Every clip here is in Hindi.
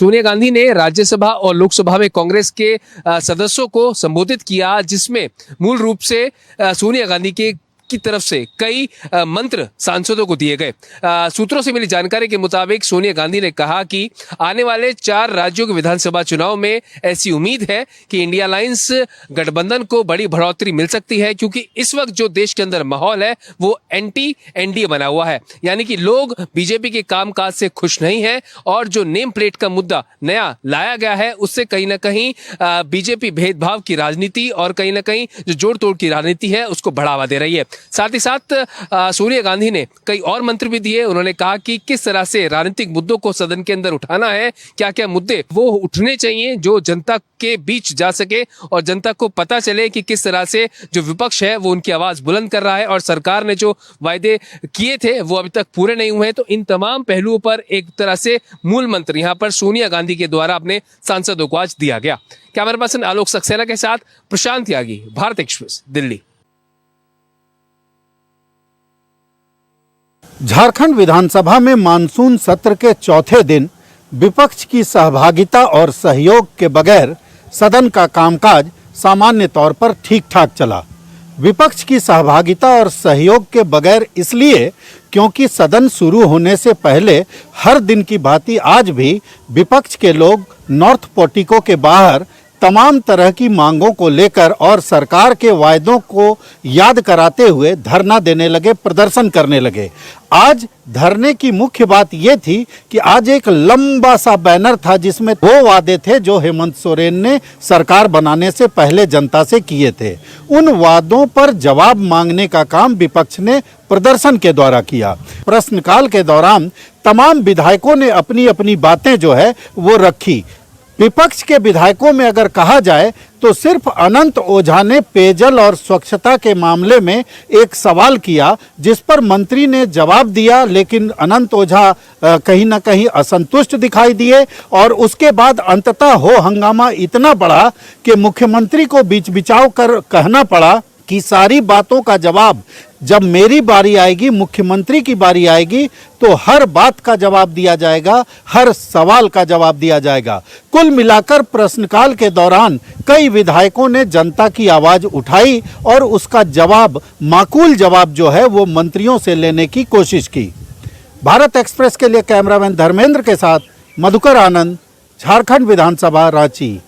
सोनिया गांधी ने राज्यसभा और लोकसभा में कांग्रेस के सदस्यों को संबोधित किया, जिसमें मूल रूप से सोनिया गांधी की तरफ से कई मंत्र सांसदों को दिए गए। सूत्रों से मिली जानकारी के मुताबिक सोनिया गांधी ने कहा कि आने वाले 4 राज्यों के विधानसभा चुनाव में ऐसी उम्मीद है कि इंडिया अलायंस गठबंधन को बड़ी बढ़ोतरी मिल सकती है, क्योंकि इस वक्त जो देश के अंदर माहौल है वो एंटी एनडीए बना हुआ है, यानी कि लोग बीजेपी के कामकाज से खुश नहीं है और जो नेम प्लेट का मुद्दा नया लाया गया है उससे कहीं ना कहीं बीजेपी भेदभाव की राजनीति और कहीं ना कहीं जो जोड़ तोड़ की राजनीति है उसको बढ़ावा दे रही है। साथ ही साथ सोनिया गांधी ने कई और मंत्र भी दिए। उन्होंने कहा कि किस तरह से राजनीतिक मुद्दों को सदन के अंदर उठाना है, क्या क्या मुद्दे वो उठने चाहिए जो जनता के बीच जा सके और जनता को पता चले कि किस तरह से जो विपक्ष है वो उनकी आवाज बुलंद कर रहा है और सरकार ने जो वायदे किए थे वो अभी तक पूरे नहीं हुए हैं। तो इन तमाम पहलुओं पर एक तरह से मूल मंत्र यहाँ पर सोनिया गांधी के द्वारा अपने सांसदों को आज दिया गया। कैमरा पर्सन आलोक सक्सेना के साथ प्रशांत त्यागी, भारत एक्सप्रेस, दिल्ली। झारखंड विधानसभा में मानसून सत्र के चौथे दिन विपक्ष की सहभागिता और सहयोग के बगैर सदन का कामकाज सामान्य तौर पर ठीक ठाक चला। विपक्ष की सहभागिता और सहयोग के बगैर इसलिए क्योंकि सदन शुरू होने से पहले हर दिन की भांति आज भी विपक्ष के लोग नॉर्थ पोर्टिको के बाहर तमाम तरह की मांगों को लेकर और सरकार के वायदों को याद कराते हुए धरना देने लगे, प्रदर्शन करने लगे। आज धरने की मुख्य बात यह थी कि आज एक लंबा सा बैनर था जिसमें वो वादे थे जो हेमंत सोरेन ने सरकार बनाने से पहले जनता से किए थे। उन वादों पर जवाब मांगने का काम विपक्ष ने प्रदर्शन के द्वारा किया। प्रश्नकाल के दौरान तमाम विधायकों ने अपनी अपनी बातें जो है वो रखी। विपक्ष के विधायकों में अगर कहा जाए तो सिर्फ अनंत ओझा ने पेयजल और स्वच्छता के मामले में एक सवाल किया जिस पर मंत्री ने जवाब दिया, लेकिन अनंत ओझा कहीं ना कहीं असंतुष्ट दिखाई दिए और उसके बाद अंततः हो हंगामा इतना बढ़ा कि मुख्यमंत्री को बीच बिचाव कर कहना पड़ा कि सारी बातों का जवाब जब मेरी बारी आएगी, मुख्यमंत्री की बारी आएगी तो हर बात का जवाब दिया जाएगा, हर सवाल का जवाब दिया जाएगा। कुल मिलाकर प्रश्नकाल के दौरान कई विधायकों ने जनता की आवाज उठाई और उसका जवाब, माकूल जवाब जो है वो मंत्रियों से लेने की कोशिश की। भारत एक्सप्रेस के लिए कैमरामैन धर्मेंद्र के साथ मधुकर आनंद, झारखंड विधानसभा, रांची।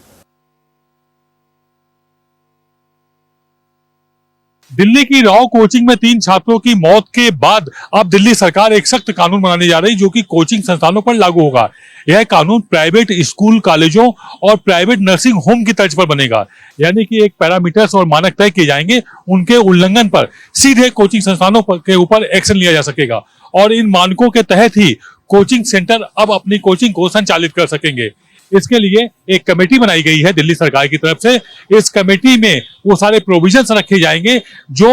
दिल्ली की राव कोचिंग में 3 छात्रों की मौत के बाद अब दिल्ली सरकार एक सख्त कानून बनाने जा रही, जो कि कोचिंग संस्थानों पर लागू होगा। यह कानून प्राइवेट स्कूल, कॉलेजों और प्राइवेट नर्सिंग होम की तर्ज पर बनेगा, यानी कि एक पैरामीटर्स और मानक तय किए जाएंगे। उनके उल्लंघन पर सीधे कोचिंग संस्थानों के ऊपर एक्शन लिया जा सकेगा और इन मानकों के तहत ही कोचिंग सेंटर अब अपनी कोचिंग को संचालित कर सकेंगे। इसके लिए एक कमेटी बनाई गई है दिल्ली सरकार की तरफ से। इस कमेटी में वो सारे प्रोविजंस रखे जाएंगे जो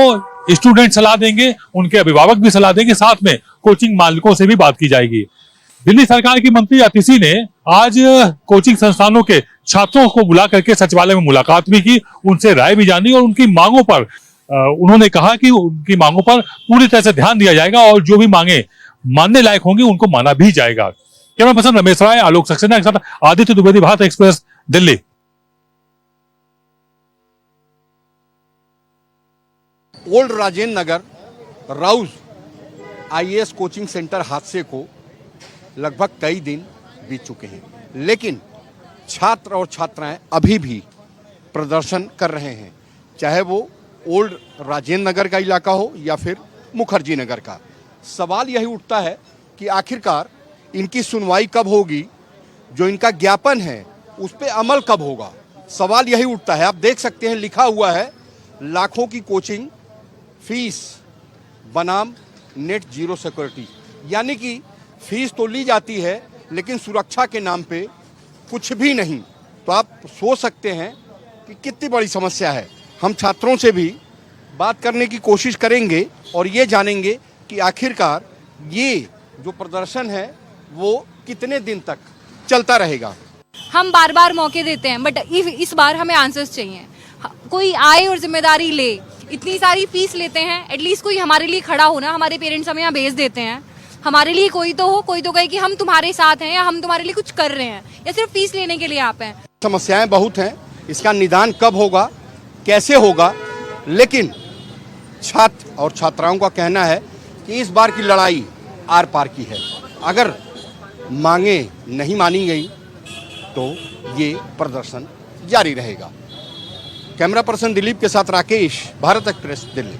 स्टूडेंट सलाह देंगे, उनके अभिभावक भी सलाह देंगे, साथ में कोचिंग मालिकों से भी बात की जाएगी। दिल्ली सरकार की मंत्री अतिशी ने आज कोचिंग संस्थानों के छात्रों को बुला करके सचिवालय में मुलाकात भी की, उनसे राय भी जानी और उनकी मांगों पर उन्होंने कहा कि उनकी मांगों पर पूरी तरह से ध्यान दिया जाएगा और जो भी मांगे मानने लायक होंगी उनको माना भी जाएगा। कैमरा पर्सन रमेश राय, आलोक सक्सेना के साथ Aditya Dwivedi, Bharat express, Delhi. Old Rajendra Nagar Rouse IAS coaching centre हादसे को लगभग कई दिन बीत चुके हैं, लेकिन छात्र और छात्राएं अभी भी प्रदर्शन कर रहे हैं, चाहे वो ओल्ड राजेंद्र नगर का इलाका हो या फिर मुखर्जी नगर का। सवाल यही उठता है कि आखिरकार इनकी सुनवाई कब होगी, जो इनका ज्ञापन है उस पर अमल कब होगा, सवाल यही उठता है। आप देख सकते हैं लिखा हुआ है लाखों की कोचिंग फीस बनाम नेट जीरो सिक्योरिटी, यानी कि फीस तो ली जाती है लेकिन सुरक्षा के नाम पे कुछ भी नहीं। तो आप सोच सकते हैं कि कितनी बड़ी समस्या है। हम छात्रों से भी बात करने की कोशिश करेंगे और ये जानेंगे कि आखिरकार ये जो प्रदर्शन है वो कितने दिन तक चलता रहेगा। हम बार बार मौके देते हैं बट इस बार हमें आंसर्स चाहिए। कोई आए और जिम्मेदारी ले। इतनी सारी फीस लेते हैं, एटलीस्ट कोई हमारे लिए खड़ा होना। हमारे पेरेंट्स हमें यहाँ भेज देते हैं हमारे लिए कोई तो कहे कि हम तुम्हारे साथ हैं या हम तुम्हारे लिए कुछ कर रहे हैं, या सिर्फ फीस लेने के लिए यहाँ पे हैं। समस्याएं बहुत हैं, इसका निदान कब होगा, कैसे होगा, लेकिन छात्र और छात्राओं का कहना है कि इस बार की लड़ाई आर पार की है। अगर मांगे नहीं मानी गई तो ये प्रदर्शन जारी रहेगा। कैमरा पर्सन दिलीप के साथ राकेश, भारत एक्सप्रेस, दिल्ली।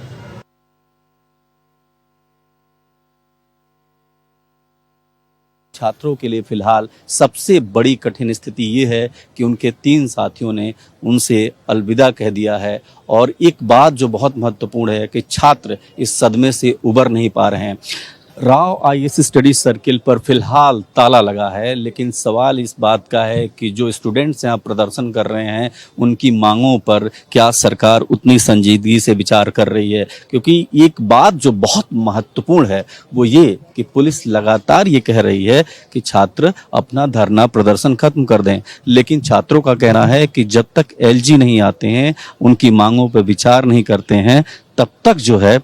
छात्रों के लिए फिलहाल सबसे बड़ी कठिन स्थिति ये है कि उनके 3 साथियों ने उनसे अलविदा कह दिया है। और एक बात जो बहुत महत्वपूर्ण है कि छात्र इस सदमे से उबर नहीं पा रहे हैं। राव आईएएस स्टडी सर्किल पर फिलहाल ताला लगा है, लेकिन सवाल इस बात का है कि जो स्टूडेंट्स यहाँ प्रदर्शन कर रहे हैं उनकी मांगों पर क्या सरकार उतनी संजीदगी से विचार कर रही है। क्योंकि एक बात जो बहुत महत्वपूर्ण है वो ये कि पुलिस लगातार ये कह रही है कि छात्र अपना धरना प्रदर्शन खत्म कर दें, लेकिन छात्रों का कहना है कि जब तक एलजी नहीं आते हैं, उनकी मांगों पर विचार नहीं करते हैं, तब तक जो है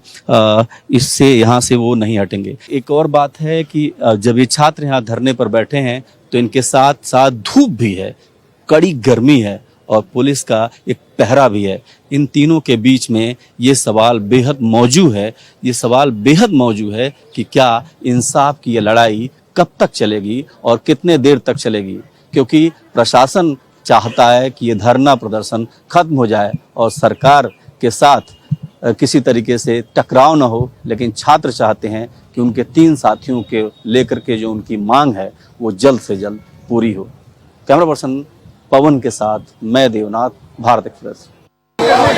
इससे यहाँ से वो नहीं हटेंगे। एक और बात है कि जब ये छात्र यहाँ धरने पर बैठे हैं तो इनके साथ साथ धूप भी है, कड़ी गर्मी है और पुलिस का एक पहरा भी है। इन तीनों के बीच में ये सवाल बेहद मौजू है कि क्या इंसाफ की ये लड़ाई कब तक चलेगी और कितने देर तक चलेगी। क्योंकि प्रशासन चाहता है कि ये धरना प्रदर्शन खत्म हो जाए और सरकार के साथ किसी तरीके से टकराव न हो, लेकिन छात्र चाहते हैं कि उनके 3 साथियों के लेकर के जो उनकी मांग है वो जल्द से जल्द पूरी हो। कैमरा पर्सन पवन के साथ मैं देवनाथ, भारत एक्सप्रेस।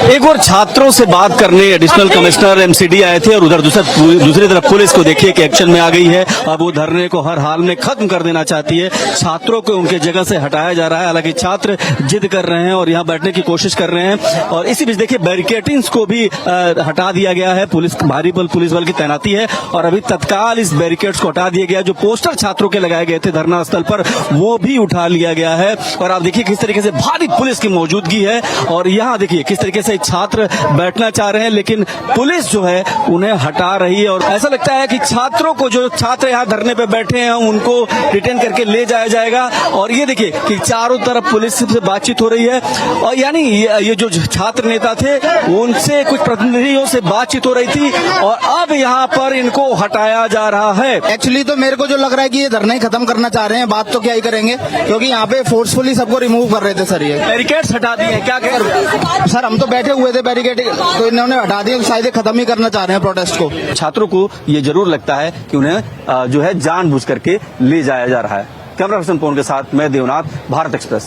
एक और छात्रों से बात करने एडिशनल कमिश्नर एमसीडी आए थे और उधर दूसरी तरफ पुलिस को देखिए कि एक्शन में आ गई है। अब वो धरने को हर हाल में खत्म कर देना चाहती है। छात्रों को उनके जगह से हटाया जा रहा है। हालांकि छात्र जिद कर रहे हैं और यहाँ बैठने की कोशिश कर रहे हैं। और इसी बीच देखिए बैरिकेटिंग्स को भी हटा दिया गया है। भारी पुलिस बल की तैनाती है और अभी तत्काल इस बैरिकेड्स को हटा दिया गया। जो पोस्टर छात्रों के लगाए गए थे धरना स्थल पर वो भी उठा लिया गया है। और आप देखिए किस तरीके से भारी पुलिस की मौजूदगी है और यहाँ देखिए किस तरीके से छात्र बैठना चाह रहे हैं, लेकिन पुलिस जो है उन्हें हटा रही है। और ऐसा लगता है कि छात्रों को, जो छात्र यहाँ धरने पे बैठे हैं, उनको डिटेन करके ले जाया जाएगा। और ये देखिए कि चारों तरफ पुलिस से बातचीत हो रही है और यानी ये जो छात्र नेता थे उनसे कुछ प्रतिनिधियों से बातचीत हो रही थी और अब यहाँ पर इनको हटाया जा रहा है। एक्चुअली तो मेरे को जो लग रहा है कि ये धरना ही खत्म करना चाह रहे हैं। बात तो क्या ही करेंगे, क्योंकि यहाँ पे फोर्सफुली सबको रिमूव कर रहे थे सर। ये बैरिकेड्स हटा दिए हैं, क्या कर सर हम तो बैठे हुए थे बैरिकेड, तो इन्होंने हटा दिया। शायद ये खत्म ही करना चाह रहे हैं प्रोटेस्ट को। छात्रों को ये जरूर लगता है कि उन्हें जो है जानबूझ करके ले जाया जा रहा है। कैमरा पर्सन पवन के साथ मैं देवनाथ, भारत एक्सप्रेस।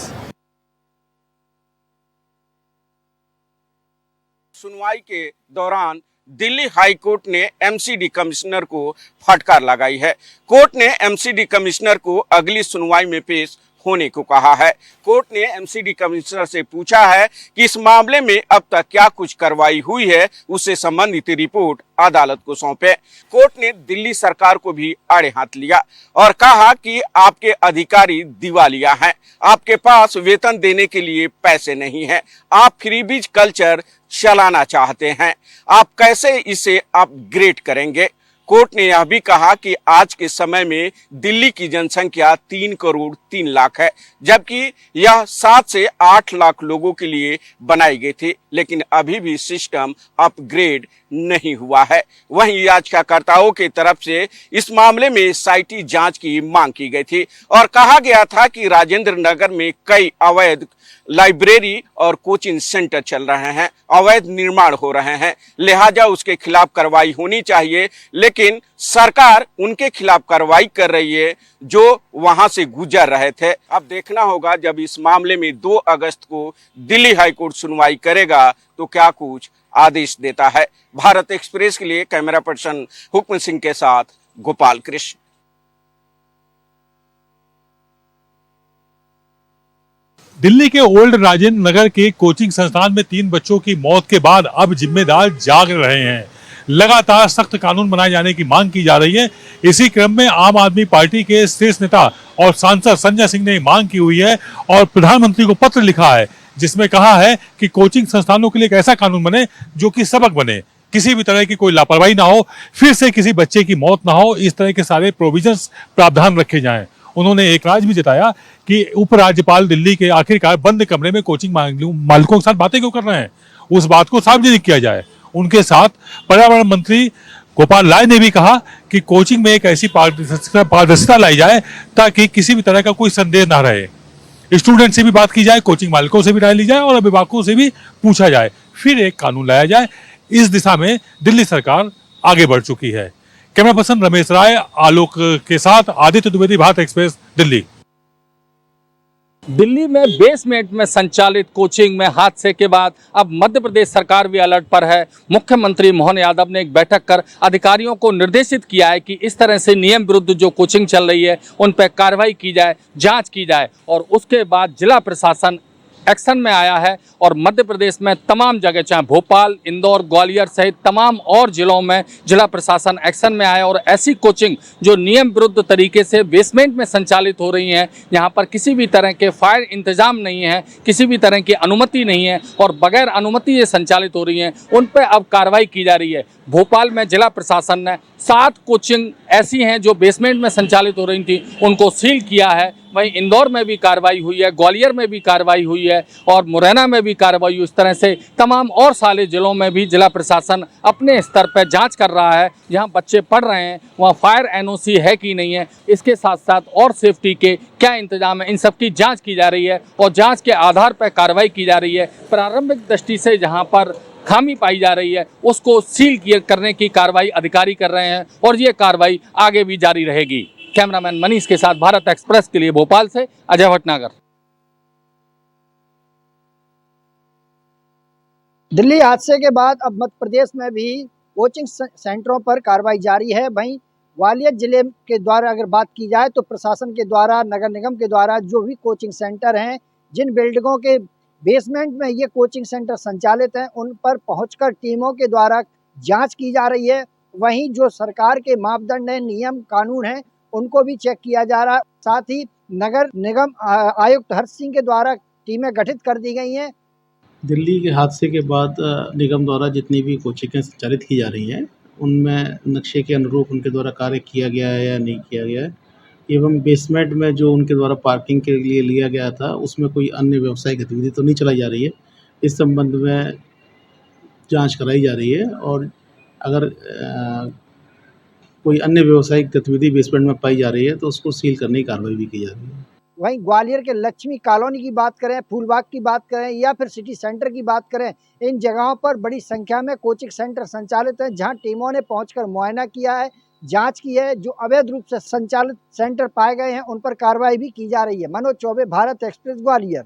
सुनवाई के दौरान दिल्ली हाई कोर्ट ने एमसीडी कमिश्नर को फटकार लगाई है। कोर्ट ने एमसीडी कमिश्नर को अगली सुनवाई में पेश होने को कहा है। कोर्ट ने एमसीडी कमिश्नर से पूछा है कि इस मामले में अब तक क्या कुछ कार्रवाई हुई है, उससे संबंधित रिपोर्ट अदालत को सौंपे। कोर्ट ने दिल्ली सरकार को भी आड़े हाथ लिया और कहा कि आपके अधिकारी दिवालिया हैं, आपके पास वेतन देने के लिए पैसे नहीं हैं, आप फ्रीबीज कल्चर चलाना चाहते हैं, आप कैसे इसे अपग्रेड करेंगे। कोर्ट ने यह भी कहा कि आज के समय में दिल्ली की जनसंख्या 3 करोड़ 3 लाख है, जबकि यह 7 से 8 लाख लोगों के लिए बनाई गई थी, लेकिन अभी भी सिस्टम अपग्रेड नहीं हुआ है। वहीं याचिकाकर्ताओं की तरफ से इस मामले में एसआईटी जांच की मांग की गई थी और कहा गया था कि राजेंद्र नगर में कई अवैध लाइब्रेरी और कोचिंग सेंटर चल रहे हैं, अवैध निर्माण हो रहे हैं, लिहाजा उसके खिलाफ कार्रवाई होनी चाहिए। लेकिन सरकार उनके खिलाफ कार्रवाई कर रही है जो वहां से गुजर रहे थे। अब देखना होगा जब इस मामले में 2 अगस्त को दिल्ली हाई कोर्ट सुनवाई करेगा तो क्या कुछ आदेश देता है। भारत एक्सप्रेस के लिए कैमरा पर्सन हुक्म सिंह के साथ गोपाल कृष्ण। दिल्ली के ओल्ड राजेंद्र नगर के कोचिंग संस्थान में 3 बच्चों की मौत के बाद अब जिम्मेदार जाग रहे हैं। लगातार सख्त कानून बनाए जाने की मांग की जा रही है। इसी क्रम में आम आदमी पार्टी के शीर्ष नेता और सांसद संजय सिंह ने मांग की हुई है और प्रधानमंत्री को पत्र लिखा है जिसमें कहा है कि कोचिंग संस्थानों के लिए एक ऐसा कानून बने जो कि सबक बने। किसी भी तरह की कोई लापरवाही ना हो, फिर से किसी बच्चे की मौत ना हो, इस तरह के सारे प्रोविजंस प्रावधान रखे जाएं। उन्होंने एक राज भी जताया कि उपराज्यपाल दिल्ली के आखिरकार बंद कमरे में कोचिंग मालिकों के साथ बातें क्यों कर रहे हैं, उस बात को सार्वजनिक किया जाए। उनके साथ पर्यावरण मंत्री गोपाल राय ने भी कहा कि कोचिंग में एक ऐसी पारदर्शिता लाई जाए ताकि किसी भी तरह का कोई संदेह ना रहे। स्टूडेंट से भी बात की जाए, कोचिंग मालिकों से भी राय ली जाए और अभिभावकों से भी पूछा जाए, फिर एक कानून लाया जाए। इस दिशा में दिल्ली सरकार आगे बढ़ चुकी है। कैमरा पर्सन रमेश राय आलोक के साथ आदित्य द्विवेदी, भारत एक्सप्रेस, दिल्ली। दिल्ली में बेसमेंट में संचालित कोचिंग में हादसे के बाद अब मध्य प्रदेश सरकार भी अलर्ट पर है। मुख्यमंत्री मोहन यादव ने एक बैठक कर अधिकारियों को निर्देशित किया है कि इस तरह से नियम विरुद्ध जो कोचिंग चल रही है उन पर कार्रवाई की जाए, जांच की जाए। और उसके बाद जिला प्रशासन एक्शन में आया है और मध्य प्रदेश में तमाम जगह, चाहे भोपाल, इंदौर, ग्वालियर सहित तमाम और जिलों में जिला प्रशासन एक्शन में आया और ऐसी कोचिंग जो नियम विरुद्ध तरीके से बेसमेंट में संचालित हो रही हैं, यहाँ पर किसी भी तरह के फायर इंतजाम नहीं है, किसी भी तरह की अनुमति नहीं है और बगैर अनुमति ये संचालित हो रही हैं, उन पर अब कार्रवाई की जा रही है। भोपाल में जिला प्रशासन ने 7 कोचिंग ऐसी हैं जो बेसमेंट में संचालित हो रही थी, उनको सील किया है। वहीं इंदौर में भी कार्रवाई हुई है, ग्वालियर में भी कार्रवाई हुई है और मुरैना में भी कार्रवाई हुई। इस तरह से तमाम और सारे जिलों में भी जिला प्रशासन अपने स्तर पर जांच कर रहा है। जहां बच्चे पढ़ रहे हैं वहां फायर एनओसी है कि नहीं है, इसके साथ साथ और सेफ्टी के क्या इंतजाम है, इन सब की जाँच की जा रही है और जाँच के आधार पर कार्रवाई की जा रही है। प्रारंभिक दृष्टि से जहाँ पर खामी पाई जा रही है उसको सील करने की कार्रवाई अधिकारी कर रहे हैं और ये कार्रवाई आगे भी जारी रहेगी। कैमरामैन मनीष के साथ भारत एक्सप्रेस के लिए भोपाल से अजय भटनागर। दिल्ली हादसे के बाद अब मध्य प्रदेश में भी कोचिंग सेंटरों पर कार्रवाई जारी है। वहीं ग्वालियर जिले के द्वारा अगर बात की जाए तो प्रशासन के द्वारा, नगर निगम के द्वारा जो भी कोचिंग सेंटर हैं, जिन बिल्डिंगों के बेसमेंट में ये कोचिंग सेंटर संचालित हैं, उन पर पहुंचकर टीमों के द्वारा जांच की जा रही है। वहीं जो सरकार के मापदंड हैं, नियम कानून हैं, उनको भी चेक किया जा रहा है। साथ ही नगर निगम आयुक्त हर्ष सिंह के द्वारा टीमें गठित कर दी गई हैं। दिल्ली के हादसे के बाद निगम द्वारा जितनी भी कोचिंगें संचालित की जा रही हैं उनमें नक्शे के अनुरूप उनके द्वारा कार्य किया गया है या नहीं किया गया है, एवं बेसमेंट में जो उनके द्वारा पार्किंग के लिए लिया गया था उसमें कोई अन्य व्यवसायिक गतिविधि तो नहीं चलाई जा रही है। इस संबंध में जांच कराई जा रही है और अगर कोई अन्य व्यवसायिक गतिविधि बेसमेंट में पाई जा रही है तो उसको सील करने की कार्रवाई भी की जा रही है। वहीं ग्वालियर के लक्ष्मी कॉलोनी की बात करें, फूलबाग की बात करें या फिर सिटी सेंटर की बात करें, इन जगहों पर बड़ी संख्या में कोचिंग सेंटर संचालित हैं, जहां टीमों ने पहुंचकर मुआयना किया है, जांच की है। जो अवैध रूप से संचालित सेंटर पाए गए हैं उन पर कार्रवाई भी की जा रही है। मनोज चौबे, भारत एक्सप्रेस, ग्वालियर।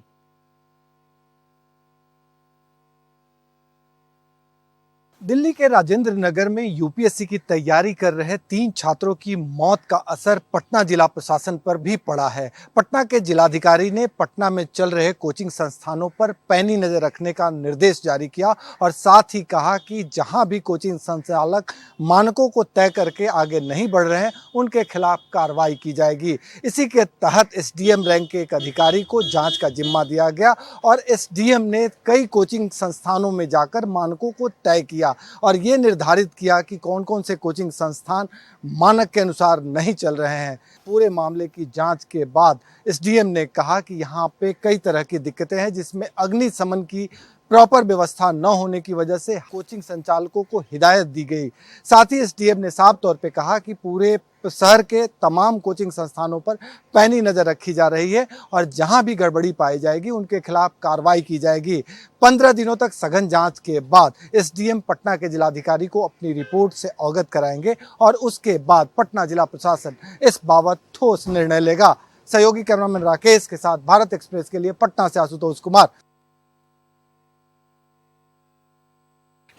दिल्ली के राजेंद्र नगर में यूपीएससी की तैयारी कर रहे 3 छात्रों की मौत का असर पटना जिला प्रशासन पर भी पड़ा है। पटना के जिलाधिकारी ने पटना में चल रहे कोचिंग संस्थानों पर पैनी नजर रखने का निर्देश जारी किया और साथ ही कहा कि जहां भी कोचिंग संचालक मानकों को तय करके आगे नहीं बढ़ रहे हैं उनके खिलाफ कार्रवाई की जाएगी। इसी के तहत एसडीएम रैंक के एक अधिकारी को जांच का जिम्मा दिया गया और एसडीएम ने कई कोचिंग संस्थानों में जाकर मानकों को तय किया और ये निर्धारित किया कि कौन कौन से कोचिंग संस्थान मानक के अनुसार नहीं चल रहे हैं। पूरे मामले की जांच के बाद एसडीएम ने कहा कि यहाँ पे कई तरह की दिक्कतें हैं, जिसमें अग्निशमन की प्रॉपर व्यवस्था न होने की वजह से कोचिंग संचालकों को हिदायत दी गई। साथ ही एसडीएम ने साफ तौर पे कहा कि पूरे शहर के तमाम कोचिंग संस्थानों पर पैनी नजर रखी जा रही है और जहां भी गड़बड़ी पाई जाएगी उनके खिलाफ कार्रवाई की जाएगी। 15 दिनों तक सघन जांच के बाद एसडीएम पटना के जिलाधिकारी को अपनी रिपोर्ट से अवगत कराएंगे और उसके बाद पटना जिला प्रशासन इस बाबत ठोस निर्णय लेगा। सहयोगी कैमरामैन राकेश के साथ भारत एक्सप्रेस के लिए पटना से आशुतोष कुमार।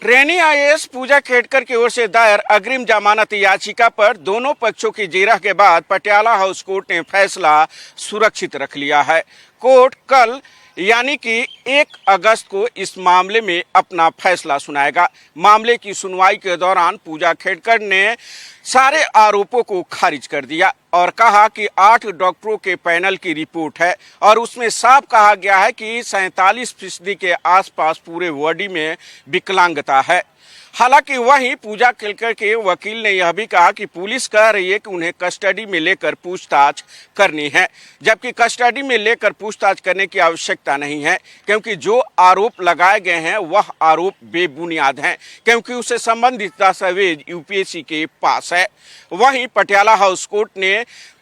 ट्रेनी आईएएस पूजा खेड़कर की ओर से दायर अग्रिम जमानत याचिका पर दोनों पक्षों की जिरह के बाद पटियाला हाउस कोर्ट ने फैसला सुरक्षित रख लिया है। कोर्ट कल यानी कि 1 अगस्त को इस मामले में अपना फैसला सुनाएगा। मामले की सुनवाई के दौरान पूजा खेड़कर ने सारे आरोपों को खारिज कर दिया और कहा कि 8 डॉक्टरों के पैनल की रिपोर्ट है और उसमें साफ कहा गया है कि 47% के आसपास पूरे बॉडी में विकलांगता है। हालांकि वहीं पूजा केलकर के वकील ने यह भी कहा कि पुलिस कह रही है कि उन्हें कस्टडी में लेकर पूछताछ करनी है, जबकि कस्टडी में लेकर पूछताछ करने की आवश्यकता नहीं है, क्योंकि जो आरोप लगाए गए हैं वह आरोप बेबुनियाद हैं, क्योंकि उससे संबंधित दस्तावेज यूपीएससी के पास है। वहीं पटियाला हाउस कोर्ट ने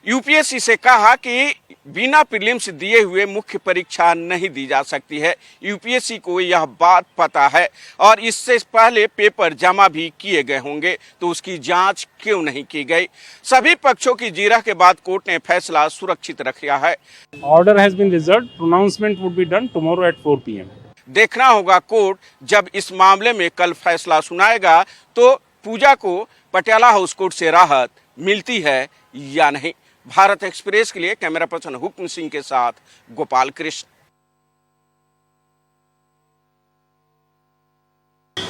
यूपीएससी से कहा कि बिना प्रीलिम्स दिए हुए मुख्य परीक्षा नहीं दी जा सकती है। यूपीएससी को यह बात पता है और इससे पहले पेपर जमा भी किए गए होंगे, तो उसकी जांच क्यों नहीं की गई? सभी पक्षों की जीरह के बाद कोर्ट ने फैसला सुरक्षित रख लिया है। Order has been reserved, pronouncement would be done tomorrow at 4 PM। देखना होगा कोर्ट जब इस मामले में कल फैसला सुनाएगा तो पूजा को पटियाला हाउस कोर्ट से राहत मिलती है या नहीं। भारत एक्सप्रेस के लिए कैमरा पर्सन हुक्म सिंह के साथ गोपाल कृष्ण।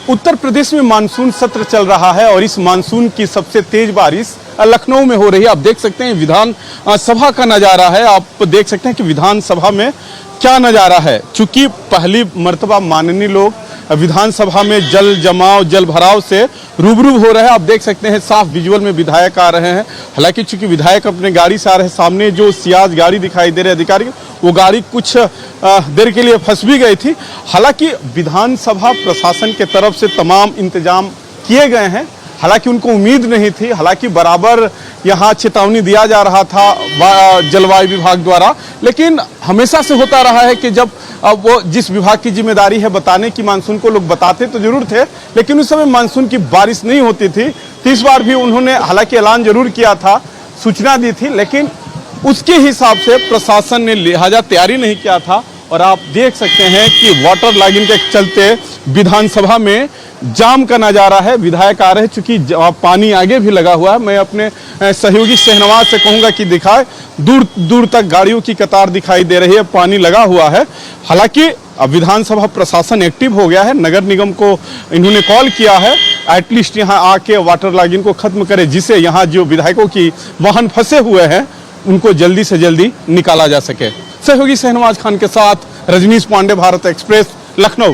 उत्तर प्रदेश में मानसून सत्र चल रहा है और इस मानसून की सबसे तेज बारिश लखनऊ में हो रही है। आप देख सकते हैं विधान सभा का नजारा है। आप देख सकते हैं कि विधानसभा में क्या नजारा है। चूंकि पहली मर्तबा माननीय लोग विधानसभा में जल जमाव जल भराव से रूबरू हो रहे हैं। आप देख सकते हैं साफ विजुअल में विधायक आ रहे हैं। हालांकि चूंकि विधायक अपने गाड़ी से आ रहे हैं, सामने जो सियाज गाड़ी दिखाई दे रहे अधिकारी, वो गाड़ी कुछ देर के लिए फंस भी गई थी। हालांकि विधानसभा प्रशासन के तरफ से तमाम इंतजाम किए गए हैं। हालांकि उनको उम्मीद नहीं थी, हालांकि बराबर यहाँ चेतावनी दिया जा रहा था जलवायु विभाग द्वारा, लेकिन हमेशा से होता रहा है कि जब वो जिस विभाग की जिम्मेदारी है बताने की मानसून को, लोग बताते तो जरूर थे, लेकिन उस समय मानसून की बारिश नहीं होती थी। इस बार भी उन्होंने हालांकि ऐलान जरूर किया था, सूचना दी थी, लेकिन उसके हिसाब से प्रशासन ने लिहाजा तैयारी नहीं किया था। और आप देख सकते हैं कि वाटर लॉगिंग के चलते विधानसभा में जाम का नजारा है। विधायक आ रहे हैं, चूंकि पानी आगे भी लगा हुआ है। मैं अपने सहयोगी शहनवाज से कहूंगा कि दिखाए, दूर दूर तक गाड़ियों की कतार दिखाई दे रही है, पानी लगा हुआ है। हालांकि अब विधानसभा प्रशासन एक्टिव हो गया है। नगर निगम को इन्होंने कॉल किया है एटलीस्ट यहाँ आके वाटर लॉगिंग को खत्म करे, जिससे यहाँ जो विधायकों की वाहन फंसे हुए हैं उनको जल्दी से जल्दी निकाला जा सके। सहयोगी शहनवाज खान के साथ रजनीश पांडे, भारत एक्सप्रेस, लखनऊ।